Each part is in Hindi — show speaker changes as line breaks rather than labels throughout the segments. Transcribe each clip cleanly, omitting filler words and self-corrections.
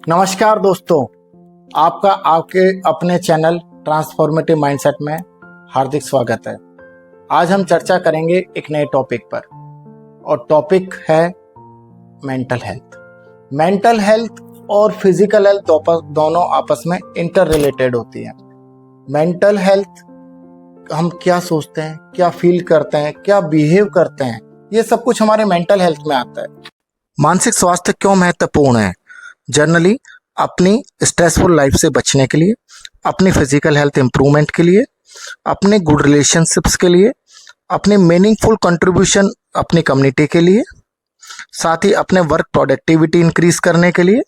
नमस्कार दोस्तों, आपका आपके अपने चैनल ट्रांसफॉर्मेटिव माइंडसेट में हार्दिक स्वागत है। आज हम चर्चा करेंगे एक नए टॉपिक पर और टॉपिक है मेंटल हेल्थ। मेंटल हेल्थ और फिजिकल हेल्थ दोनों आपस में इंटर रिलेटेड होती है। मेंटल हेल्थ हम क्या सोचते हैं, क्या फील करते हैं, क्या बिहेव करते हैं, ये सब कुछ हमारे मेंटल हेल्थ में आता है। मानसिक स्वास्थ्य क्यों महत्वपूर्ण है? जनरली अपनी स्ट्रेसफुल लाइफ से बचने के लिए, अपनी फिजिकल हेल्थ इंप्रूवमेंट के लिए, अपने गुड रिलेशनशिप्स के लिए, अपने मीनिंगफुल कंट्रीब्यूशन अपनी कम्युनिटी के लिए, साथ ही अपने वर्क प्रोडक्टिविटी इंक्रीज करने के लिए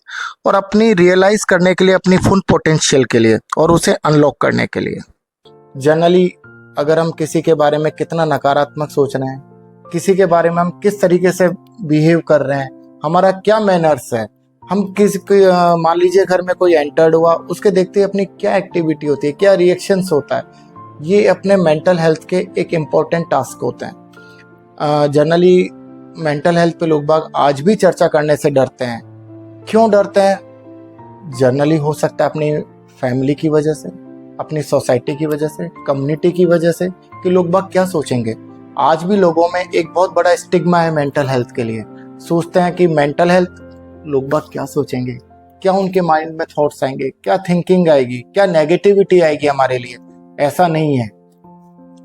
और अपनी रियलाइज करने के लिए, अपनी फुल पोटेंशियल के लिए और उसे अनलॉक करने के लिए। जनरली अगर हम किसी के बारे में कितना नकारात्मक सोच रहे हैं, किसी के बारे में हम किस तरीके से बिहेव कर रहे हैं, हमारा क्या मैनर्स है, हम मान लीजिए घर में कोई एंटर्ड हुआ, उसके देखते ही अपनी क्या एक्टिविटी होती है, क्या रिएक्शंस होता है, ये अपने मेंटल हेल्थ के एक इम्पोर्टेंट टास्क होते हैं। जनरली मेंटल हेल्थ पे लोग बाग आज भी चर्चा करने से डरते हैं। क्यों डरते हैं? जनरली हो सकता है अपनी फैमिली की वजह से, अपनी सोसाइटी की वजह से, कम्युनिटी की वजह से, कि लोग बाग क्या सोचेंगे। आज भी लोगों में एक बहुत बड़ा स्टिग्मा है मेंटल हेल्थ के लिए। सोचते हैं कि मेंटल हेल्थ, लोग बाग क्या सोचेंगे, क्या उनके माइंड में थॉट्स आएंगे, क्या थिंकिंग आएगी, क्या नेगेटिविटी आएगी हमारे लिए। ऐसा नहीं है।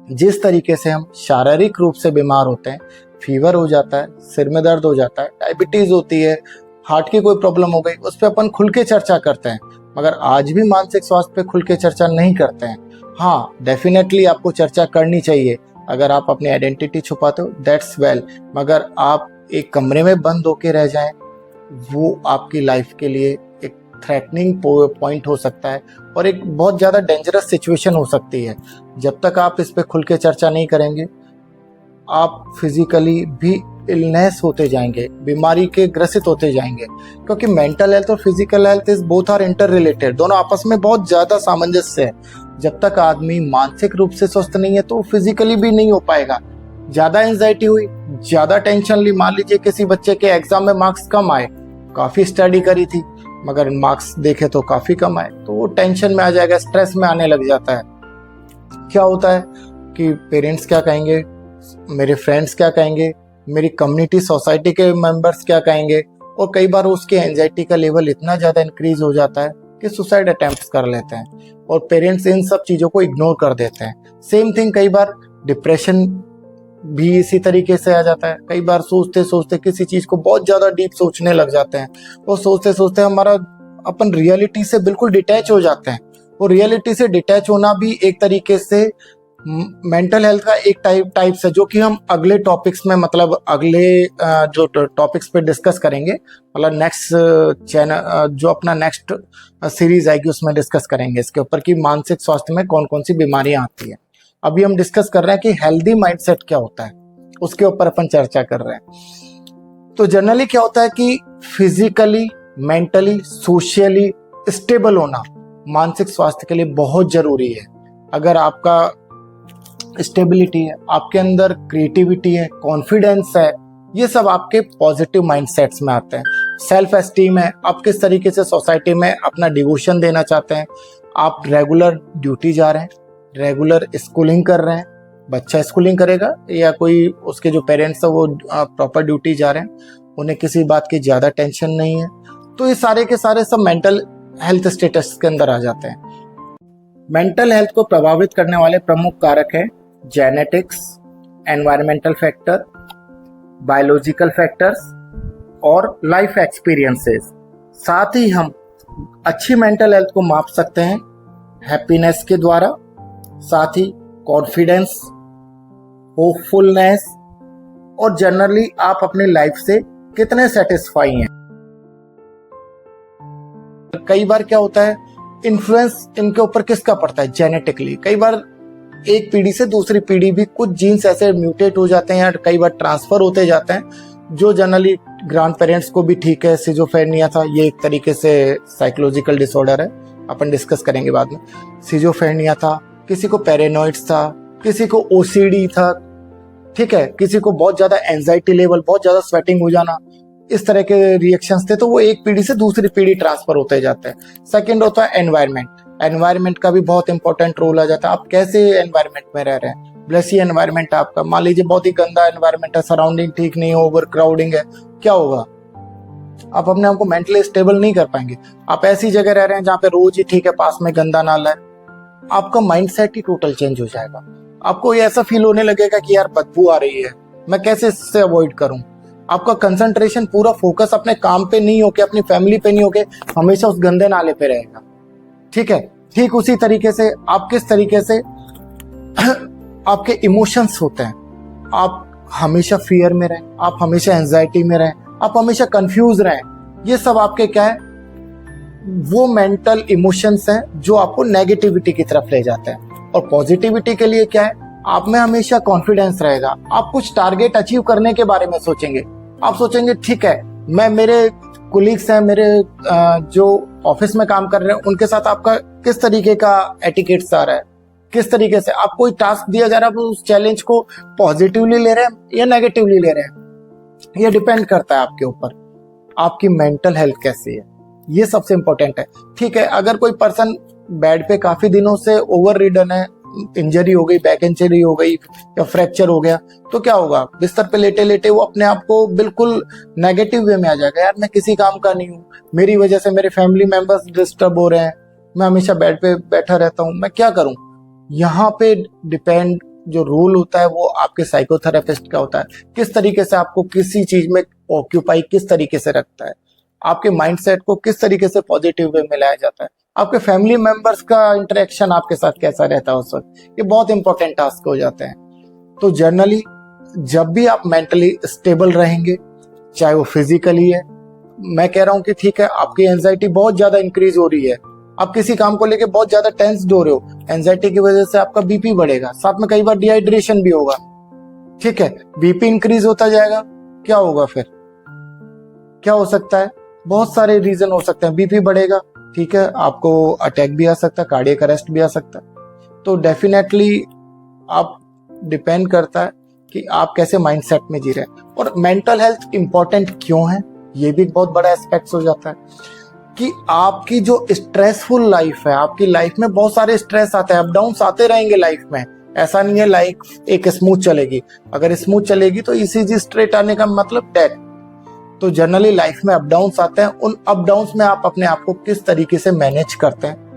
जिस तरीके से हम शारीरिक रूप से बीमार होते हैं, फीवर हो जाता है, सिर में दर्द हो जाता है, डायबिटीज होती है, हार्ट की कोई प्रॉब्लम हो गई, उस पर अपन खुल के चर्चा करते हैं, मगर आज भी मानसिक स्वास्थ्य पे खुल के चर्चा नहीं करते हैं। हाँ, डेफिनेटली आपको चर्चा करनी चाहिए। अगर आप अपनी आइडेंटिटी छुपाते हो, दैट्स वेल, मगर आप एक कमरे में बंद होके रह जाएं, वो आपकी लाइफ के लिए एक थ्रेटनिंग पॉइंट हो सकता है और एक बहुत ज़्यादा डेंजरस सिचुएशन हो सकती है। जब तक आप इस पे खुल के चर्चा नहीं करेंगे, आप फिजिकली भी इलनेस होते जाएंगे, बीमारी के ग्रसित होते जाएंगे, क्योंकि मेंटल हेल्थ और physical health is both are interrelated. दोनों आपस में बहुत ज़्यादा सामंजस्य है। जब तक आदमी मानसिक रूप से स्वस्थ नहीं है तो फिजिकली भी नहीं हो पाएगा। ज़्यादा एंजाइटी हुई, ज़्यादा टेंशन ली, मान लीजिए किसी बच्चे के एग्जाम में मार्क्स कम आए, काफ़ी स्टडी करी थी मगर मार्क्स देखे तो काफ़ी कम आए, तो वो टेंशन में आ जाएगा, स्ट्रेस में आने लग जाता है। क्या होता है कि पेरेंट्स क्या कहेंगे, मेरे फ्रेंड्स क्या कहेंगे, मेरी कम्युनिटी सोसाइटी के मेंबर्स क्या कहेंगे, और कई बार उसकी एंजाइटी का लेवल इतना ज़्यादा इंक्रीज हो जाता है कि सुसाइड अटेम्प्ट्स कर लेते हैं और पेरेंट्स इन सब चीज़ों को इग्नोर कर देते हैं। सेम थिंग, कई बार डिप्रेशन भी इसी तरीके से आ जाता है। कई बार सोचते सोचते किसी चीज को बहुत ज्यादा डीप सोचने लग जाते हैं और सोचते सोचते हमारा अपन रियलिटी से बिल्कुल डिटैच हो जाते हैं। और रियलिटी से डिटैच होना भी एक तरीके से मेंटल हेल्थ का एक टाइप्स है, जो कि हम अगले टॉपिक्स में, मतलब अगले जो टॉपिक्स पे डिस्कस करेंगे, मतलब नेक्स्ट चैनल जो अपना नेक्स्ट सीरीज आएगी उसमें डिस्कस करेंगे इसके ऊपर कि मानसिक स्वास्थ्य में कौन कौन सी बीमारियां आती है। अभी हम डिस्कस कर रहे हैं कि हेल्दी माइंडसेट क्या होता है, उसके ऊपर अपन चर्चा कर रहे हैं। तो जनरली क्या होता है कि फिजिकली, मेंटली, सोशली स्टेबल होना मानसिक स्वास्थ्य के लिए बहुत जरूरी है। अगर आपका स्टेबिलिटी है, आपके अंदर क्रिएटिविटी है, कॉन्फिडेंस है, ये सब आपके पॉजिटिव माइंडसेट्स में आते हैं। सेल्फ एस्टीम है, आप किस तरीके से सोसाइटी में अपना डिवोशन देना चाहते हैं, आप रेगुलर ड्यूटी जा रहे हैं, रेगुलर स्कूलिंग कर रहे हैं, बच्चा स्कूलिंग करेगा या कोई उसके जो पेरेंट्स है वो प्रॉपर ड्यूटी जा रहे हैं, उन्हें किसी बात की ज़्यादा टेंशन नहीं है, तो ये सारे के सारे सब मेंटल हेल्थ स्टेटस के अंदर आ जाते हैं। मेंटल हेल्थ को प्रभावित करने वाले प्रमुख कारक हैं genetics, environmental factor, biological factors और लाइफ एक्सपीरियंसेस। साथ ही हम अच्छी मेंटल हेल्थ को माप सकते हैं हैप्पीनेस के द्वारा, साथ ही कॉन्फिडेंस, होपफुलनेस, और जनरली आप अपनी लाइफ से कितने सेटिस्फाई हैं। कई बार क्या होता है, इन्फ्लुएंस इनके ऊपर किसका पड़ता है? जेनेटिकली। कई बार एक पीढ़ी से दूसरी पीढ़ी भी कुछ जीन्स ऐसे म्यूटेट हो जाते हैं या कई बार ट्रांसफर होते जाते हैं, जो जनरली ग्रैंड पेरेंट्स को भी ठीक है। सिजोफ्रेनिया था, ये एक तरीके से साइकोलॉजिकल डिसऑर्डर है, अपन डिस्कस करेंगे बाद में। सिजोफ्रेनिया था, किसी को पैरानॉइड्स था, किसी को ओसीडी था, ठीक है, किसी को बहुत ज्यादा एंजाइटी लेवल, बहुत ज्यादा स्वेटिंग हो जाना, इस तरह के रिएक्शंस थे, तो वो एक पीढ़ी से दूसरी पीढ़ी ट्रांसफर होते जाते हैं। सेकंड होता है एनवायरनमेंट। एनवायरनमेंट का भी बहुत इंपॉर्टेंट रोल आ जाता है। आप कैसे एनवायरनमेंट में रह रहे हैं। ब्लेसी एनवायरनमेंट है आपका, मान लीजिए बहुत ही गंदा एनवायरनमेंट है, सराउंडिंग ठीक नहीं है, ओवर क्राउडिंग है, क्या होगा, आप अपने आप को मेंटली स्टेबल नहीं कर पाएंगे। आप ऐसी जगह रह रहे हैं जहाँ पे रोज ही ठीक है, पास में गंदा नाला है, आपका माइंडसेट ही टोटल चेंज हो जाएगा। आपको ये ऐसा फील होने लगेगा कि यार बदबू आ रही है, मैं कैसे इससे अवॉइड करूं। आपका कंसंट्रेशन पूरा फोकस अपने काम पे नहीं होके, अपनी फैमिली पे नहीं होके, हमेशा उस गंदे नाले पे रहेगा। ठीक है, ठीक उसी तरीके से आप किस तरीके से आपके इमोशंस होते हैं, आप हमेशा फियर में रहें, आप हमेशा एंजाइटी में रहें, आप हमेशा कंफ्यूज रहें, ये सब आपके क्या है, वो मेंटल इमोशंस हैं जो आपको नेगेटिविटी की तरफ ले जाते हैं। और पॉजिटिविटी के लिए क्या है, आप में हमेशा कॉन्फिडेंस रहेगा। आप कुछ टारगेट अचीव करने के बारे में सोचेंगे। आप सोचेंगे ठीक है, मैं मेरे कोलीग्स हैं, मेरे जो ऑफिस में काम कर रहे हैं, उनके साथ आपका किस तरीके का एटिकेट्स आ रहा है, किस तरीके से आप कोई टास्क दिया जा रहा है, आप उस चैलेंज को पॉजिटिवली ले रहे हैं या नेगेटिवली ले रहे हैं, ये डिपेंड करता है आपके ऊपर। आपकी मेंटल हेल्थ कैसी है, ये सबसे इंपॉर्टेंट है। ठीक है, अगर कोई पर्सन बेड पे काफी दिनों से ओवर रिडन है, इंजरी हो गई, बैक इंजरी हो गई या फ्रैक्चर हो गया, तो क्या होगा, बिस्तर पे लेटे लेटे वो अपने आप को बिल्कुल नेगेटिव वे में आ जाएगा। यार मैं किसी काम का नहीं हूँ, मेरी वजह से मेरे फैमिली मेंबर्स डिस्टर्ब हो रहे हैं, मैं हमेशा बेड पे बैठा रहता हूँ, मैं क्या करूँ। यहाँ पे डिपेंड जो रोल होता है वो आपके साइकोथेरेपिस्ट का होता है, किस तरीके से आपको किसी चीज में ऑक्यूपाई किस तरीके से रखता है, आपके माइंडसेट को किस तरीके से पॉजिटिव वे में लाया जाता है, आपके फैमिली मेंबर्स का इंटरेक्शन आपके साथ कैसा रहता है उस वक्त, ये बहुत इंपॉर्टेंट टास्क हो जाते हैं। तो जनरली जब भी आप मेंटली स्टेबल रहेंगे, चाहे वो फिजिकली है, मैं कह रहा हूं कि ठीक है आपकी एंजाइटी बहुत ज्यादा इंक्रीज हो रही है, आप किसी काम को लेके बहुत ज्यादा टेंस्ड हो रहे हो, एंजाइटी की वजह से आपका बीपी बढ़ेगा, साथ में कई बार डिहाइड्रेशन भी होगा। ठीक है, बीपी इंक्रीज होता जाएगा, क्या होगा फिर, क्या हो सकता है, बहुत सारे रीजन हो सकते हैं। बीपी बढ़ेगा, ठीक है, आपको अटैक भी आ सकता है, कार्डियक अरेस्ट भी आ सकता है। तो डेफिनेटली आप डिपेंड करता है कि आप कैसे माइंडसेट में जी रहे हैं। और मेंटल हेल्थ इंपॉर्टेंट क्यों है, ये भी बहुत बड़ा एस्पेक्ट हो जाता है कि आपकी जो स्ट्रेसफुल लाइफ है, आपकी लाइफ में बहुत सारे स्ट्रेस आते हैं, अप डाउन्स आते रहेंगे लाइफ में, ऐसा नहीं है लाइफ एक स्मूथ चलेगी। अगर स्मूथ चलेगी तो ईसीजी स्ट्रेट आने का मतलब डेथ। तो जनरली लाइफ में अप डाउन्स आते हैं, उन अप डाउन्स में आप अपने आप को किस तरीके से मैनेज करते हैं,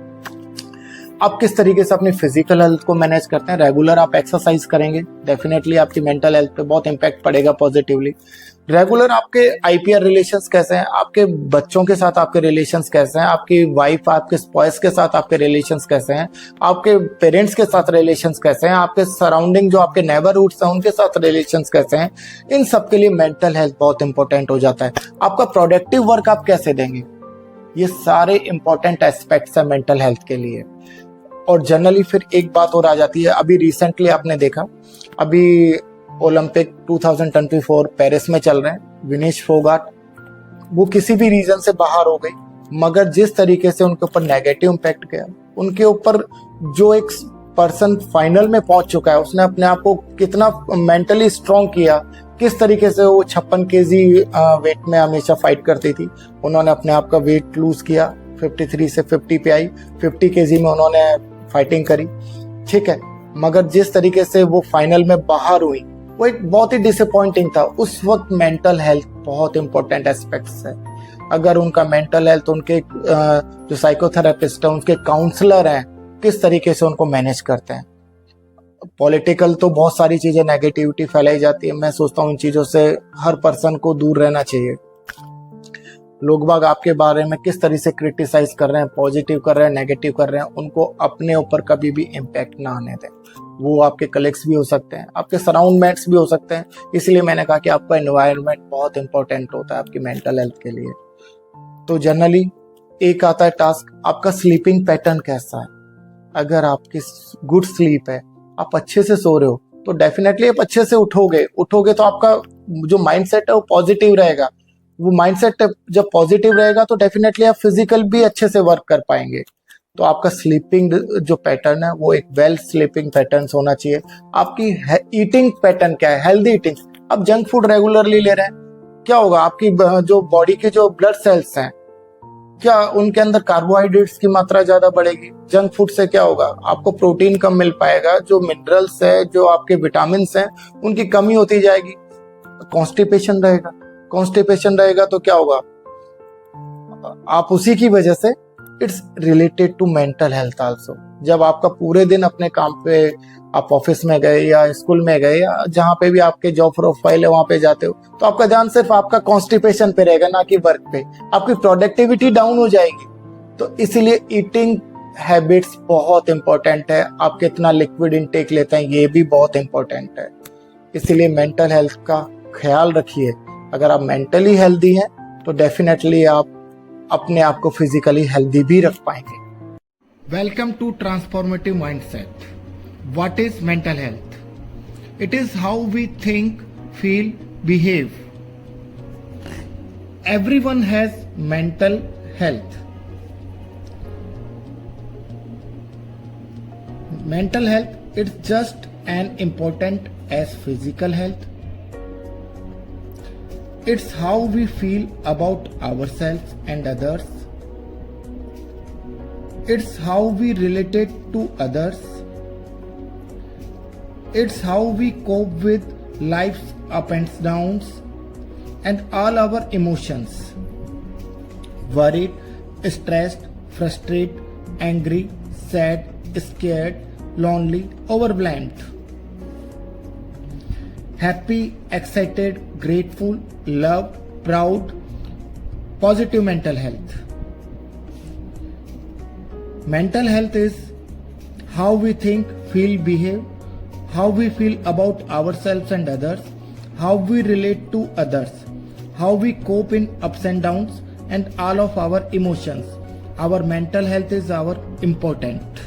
आप किस तरीके से अपनी फिजिकल हेल्थ को मैनेज करते हैं। रेगुलर आप एक्सरसाइज करेंगे, डेफिनेटली आपकी मेंटल हेल्थ पे बहुत इंपैक्ट पड़ेगा पॉजिटिवली। रेगुलर आपके आईपीआर रिलेशंस कैसे हैं, आपके बच्चों के साथ आपके रिलेशंस कैसे हैं, आपकी वाइफ आपके स्पॉयस के साथ आपके रिलेशंस कैसे हैं, आपके पेरेंट्स के साथ रिलेशंस कैसे हैं, आपके सराउंडिंग जो आपके नेबरहुड्स हैं उनके साथ रिलेशंस कैसे हैं। इन सब के लिए मेंटल हेल्थ बहुत इंपॉर्टेंट हो जाता है। आपका प्रोडक्टिव वर्क आप कैसे देंगे, ये सारे इंपॉर्टेंट एस्पेक्ट्स हैं मेंटल हेल्थ के लिए। और जनरली फिर एक बात और आ जाती है, अभी रिसेंटली आपने देखा, अभी ओलंपिक 2024 पेरिस में चल रहे हैं, विनेश फोगाट वो किसी भी रीजन से बाहर हो गई, मगर जिस तरीके से उनके ऊपर नेगेटिव इम्पैक्ट गया, उनके ऊपर जो एक पर्सन फाइनल में पहुंच चुका है उसने अपने आप को कितना मेंटली स्ट्रांग किया, किस तरीके से वो 56 केजी वेट में हमेशा फाइट करती थी, उन्होंने अपने आप का वेट लूज किया, 53 से 50 पे आई, 50 केजी में उन्होंने फाइटिंग करी। ठीक है, मगर जिस तरीके से वो फाइनल में बाहर हुई वो एक बहुत ही डिसअपॉइंटिंग था। उस वक्त मेंटल हेल्थ बहुत इंपॉर्टेंट एस्पेक्ट्स है। अगर उनका मेंटल हेल्थ, उनके जो साइकोथेरेपिस्ट है, उनके काउंसलर हैं, किस तरीके से उनको मैनेज करते हैं। पॉलिटिकल तो बहुत सारी चीजें नेगेटिविटी फैलाई जाती है, मैं सोचता हूँ इन चीजों से हर पर्सन को दूर रहना चाहिए। लोग बाग आपके बारे में किस तरह से क्रिटिसाइज कर रहे हैं, पॉजिटिव कर रहे हैं, नेगेटिव कर रहे हैं, उनको अपने ऊपर कभी भी इम्पैक्ट ना आने दें। वो आपके कलीग्स भी हो सकते हैं, आपके सराउंडमेंट्स भी हो सकते हैं, इसलिए मैंने कहा कि आपका एनवायरनमेंट बहुत इंपॉर्टेंट होता है आपकी मेंटल हेल्थ के लिए। तो जनरली एक आता है टास्क, आपका स्लीपिंग पैटर्न कैसा है। अगर आपकी गुड स्लीप है, आप अच्छे से सो रहे हो, तो डेफिनेटली आप अच्छे से उठोगे तो आपका जो माइंडसेट है वो पॉजिटिव रहेगा। वो माइंडसेट जब पॉजिटिव रहेगा तो डेफिनेटली आप फिजिकल भी अच्छे से वर्क कर पाएंगे। तो आपका स्लीपिंग जो पैटर्न है वो एक वेल स्लीपिंग पैटर्न होना चाहिए। आपकी ईटिंग पैटर्न क्या है, हेल्दी ईटिंग। आप जंक फूड रेगुलरली ले रहे हैं, क्या होगा, आपकी जो बॉडी के जो ब्लड सेल्स हैं, क्या उनके अंदर कार्बोहाइड्रेट्स की मात्रा ज्यादा बढ़ेगी। जंक फूड से क्या होगा, आपको प्रोटीन कम मिल पाएगा, जो मिनरल्स है, जो आपके विटामिन हैं, उनकी कमी होती जाएगी। कॉन्स्टिपेशन रहेगा, कॉन्स्टिपेशन रहेगा तो क्या होगा, आप उसी की वजह से, it's related to mental health also. जब आपका पूरे दिन अपने काम पे, आप ऑफिस में गए या स्कूल में गए या जहां पे भी आपके जॉब प्रोफाइल है वहां पे जाते हो, तो आपका ध्यान सिर्फ आपका कॉन्स्टिपेशन पे रहेगा, ना कि वर्क पे। आपकी प्रोडक्टिविटी डाउन हो जाएगी। तो इसीलिए ईटिंग हैबिट्स बहुत इंपॉर्टेंट है। आप कितना लिक्विड इनटेक लेते हैं ये भी बहुत इंपॉर्टेंट है। इसीलिए मेंटल हेल्थ का ख्याल रखिए। अगर आप मेंटली हेल्दी हैं तो डेफिनेटली आप अपने आप को फिजिकली हेल्दी भी रख पाएंगे। Welcome to transformative mindset. What is mental health? It is how we think, feel, behave. Everyone has mental health. Mental health, it's just as important as physical health. It's how we feel about ourselves and others. It's how we relate to others. It's how we cope with life's ups and downs and all our emotions. Worried, stressed, frustrated, angry, sad, scared, lonely, overwhelmed, happy, excited, grateful, loved, proud, positive mental health. Mental health is how we think, feel, behave, how we feel about ourselves and others, how we relate to others, how we cope in ups and downs, and all of our emotions. Our mental health is our important.